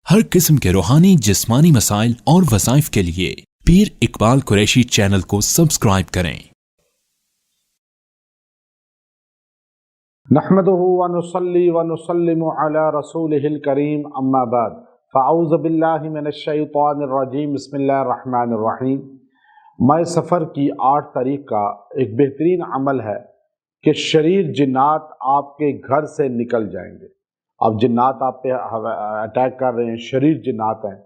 हर किस्म के रूहानी जिस्मानी मसाइल और वज़ाइफ के लिए पीर इकबाल कुरैशी चैनल को सब्सक्राइब करें। नहमदुहु व नुसल्ली व नुसल्लिमु अला रसूलिहिल करीम अम्मा बाद फ़अऊज़ु बिल्लाहि मिनश शैतानिर रजीम बिस्मिल्लाहिर रहमानिर रहीम। माह सफ़र की 8 तारीख का एक बेहतरीन अमल है कि शरीर जिन्नात आपके घर से निकल जाएंगे। अब जिन्नात आप पे अटैक कर रहे हैं, शरीर जिन्नात हैं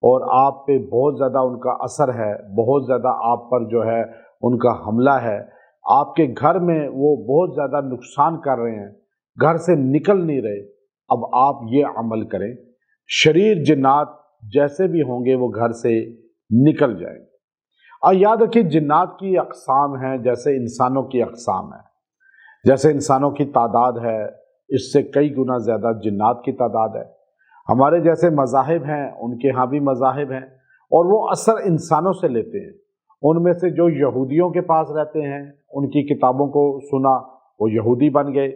और आप पे बहुत ज़्यादा उनका असर है, बहुत ज़्यादा आप पर जो है उनका हमला है, आपके घर में वो बहुत ज़्यादा नुकसान कर रहे हैं, घर से निकल नहीं रहे। अब आप ये अमल करें, शरीर जिन्नात जैसे भी होंगे वो घर से निकल जाएंगे। और याद रखिए जिन्नात की अक़साम हैं जैसे इंसानों की अक़साम है। जैसे इंसानों की तादाद है, इससे कई गुना ज़्यादा जिन्नात की तादाद है। हमारे जैसे मज़ाहिब हैं, उनके यहाँ भी मज़ाहिब हैं और वो असर इंसानों से लेते हैं। उनमें से जो यहूदियों के पास रहते हैं, उनकी किताबों को सुना, वो यहूदी बन गए।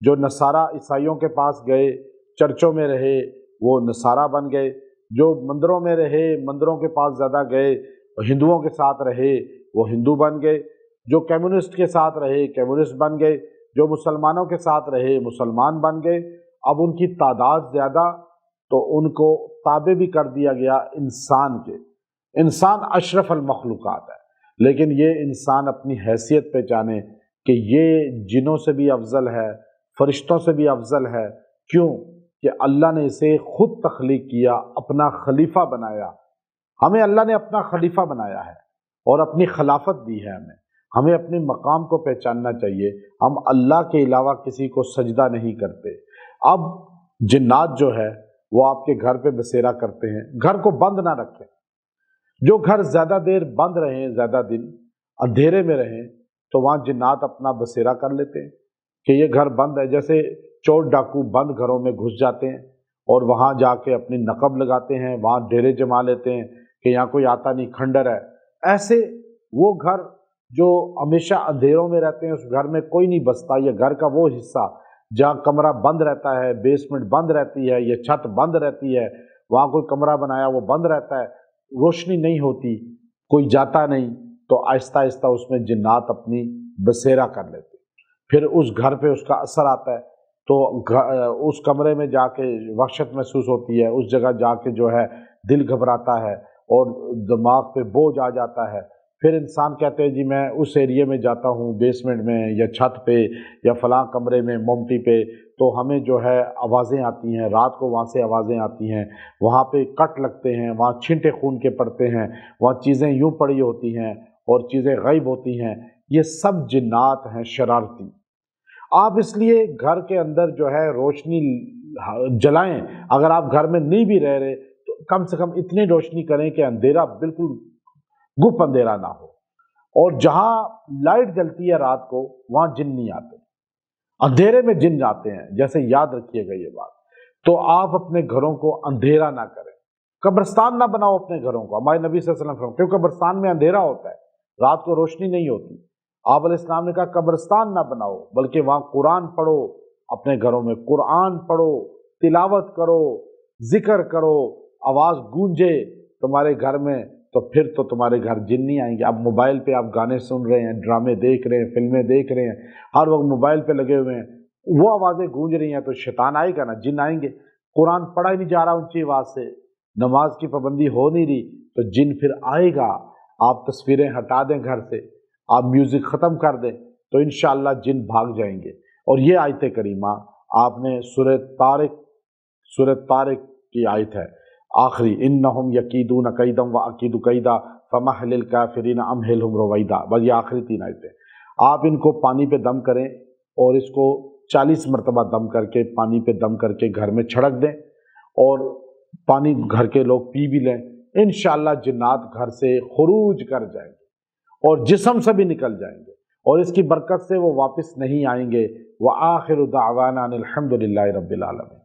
जो नसारा ईसाइयों के पास गए, चर्चों में रहे, वो नसारा बन गए। जो मंदिरों में रहे, मंदिरों के पास ज़्यादा गए, हिंदुओं के साथ रहे, वो हिंदू बन गए। जो कम्युनिस्ट के साथ रहे, कम्युनिस्ट बन गए। जो मुसलमानों के साथ रहे, मुसलमान बन गए। अब उनकी तादाद ज़्यादा, तो उनको ताबे भी कर दिया गया इंसान के। इंसान अशरफ अल मखलूक़ात है, लेकिन ये इंसान अपनी हैसियत पहचाने कि ये जिनों से भी अफजल है, फरिश्तों से भी अफजल है। क्यों? कि अल्लाह ने इसे खुद तख्लीक किया, अपना खलीफा बनाया। हमें अल्लाह ने अपना खलीफा बनाया है और अपनी खिलाफत दी है। हमें अपने मकाम को पहचानना चाहिए। हम अल्लाह के अलावा किसी को सजदा नहीं करते। अब जिन्नात जो है वो आपके घर पे बसेरा करते हैं। घर को बंद ना रखें। जो घर ज़्यादा देर बंद रहें, ज़्यादा दिन अंधेरे में रहें, तो वहाँ जिन्नात अपना बसेरा कर लेते हैं कि ये घर बंद है। जैसे चोर डाकू बंद घरों में घुस जाते हैं और वहाँ जाके अपनी नकब लगाते हैं, वहाँ डेरे जमा लेते हैं कि यहाँ कोई आता नहीं, खंडर है। ऐसे वो घर जो हमेशा अंधेरों में रहते हैं, उस घर में कोई नहीं बसता। ये घर का वो हिस्सा जहाँ कमरा बंद रहता है, बेसमेंट बंद रहती है, ये छत बंद रहती है, वहाँ कोई कमरा बनाया वो बंद रहता है, रोशनी नहीं होती, कोई जाता नहीं, तो आहिस्ता आहिस्ता उसमें जिन्नात अपनी बसेरा कर लेते। फिर उस घर पे उसका असर आता है, तो उस कमरे में जाके वहशत महसूस होती है, उस जगह जाके जो है दिल घबराता है और दिमाग पे बोझ आ जाता है। फिर इंसान कहते हैं जी मैं उस एरिया में जाता हूँ, बेसमेंट में या छत पे या फलां कमरे में मोमटी पे, तो हमें जो है आवाज़ें आती हैं, रात को वहाँ से आवाज़ें आती हैं, वहाँ पे कट लगते हैं, वहाँ छींटे खून के पड़ते हैं, वहाँ चीज़ें यूँ पड़ी होती हैं और चीज़ें गायब होती हैं। ये सब जिन्नात हैं शरारती। आप इसलिए घर के अंदर जो है रोशनी जलाएं। अगर आप घर में नहीं भी रह रहे तो कम से कम इतनी रोशनी करें कि अंधेरा बिल्कुल गुप अंधेरा ना हो। और जहां लाइट जलती है रात को, वहां जिन नहीं आते। अंधेरे में जिन आते हैं, जैसे याद रखिएगा ये बात। तो आप अपने घरों को अंधेरा ना करें, कब्रिस्तान ना बनाओ अपने घरों को। हमारे नबी सल्लल्लाहु अलैहि वसल्लम, क्योंकि कब्रिस्तान में अंधेरा होता है, रात को रोशनी नहीं होती। आप अलैहिस्सलाम ने कहा कब्रिस्तान ना बनाओ, बल्कि वहां कुरान पढ़ो। अपने घरों में कुरान पढ़ो, तिलावत करो, जिक्र करो, आवाज गूंजे तुम्हारे घर में, तो फिर तो तुम्हारे घर जिन नहीं आएंगे। अब मोबाइल पे आप गाने सुन रहे हैं, ड्रामे देख रहे हैं, फिल्में देख रहे हैं, हर वक्त मोबाइल पे लगे हुए हैं, वो आवाज़ें गूंज रही हैं, तो शैतान आएगा ना, जिन आएंगे। कुरान पढ़ा ही नहीं जा रहा ऊंची आवाज़ से, नमाज की पाबंदी हो नहीं रही, तो जिन फिर आएगा। आप तस्वीरें हटा दें घर से, आप म्यूज़िक ख़त्म कर दें, तो इंशाअल्लाह जिन भाग जाएंगे। और ये आयत करीमा आपने सूरह तारिक की आयत है आखिरी, इन्नहुम यकीदून कैदम व अकीदु कैदा फमहलिल काफिरीन अमहिलहुम रुवैदा। बस ये आखिरी 3 आयतें। आप इनको पानी पे दम करें और इसको 40 मरतबा दम करके, पानी पे दम करके घर में छिड़क दें और पानी घर के लोग पी भी लें। इंशाअल्लाह जिन्नात घर से खुरूज कर जाएंगे और जिस्म से भी निकल जाएंगे और इसकी बरकत से वो वापस नहीं आएंगे। व आखिरु दावाना अनिल हम्दुलिल्लाहि रब्बिल आलमीन।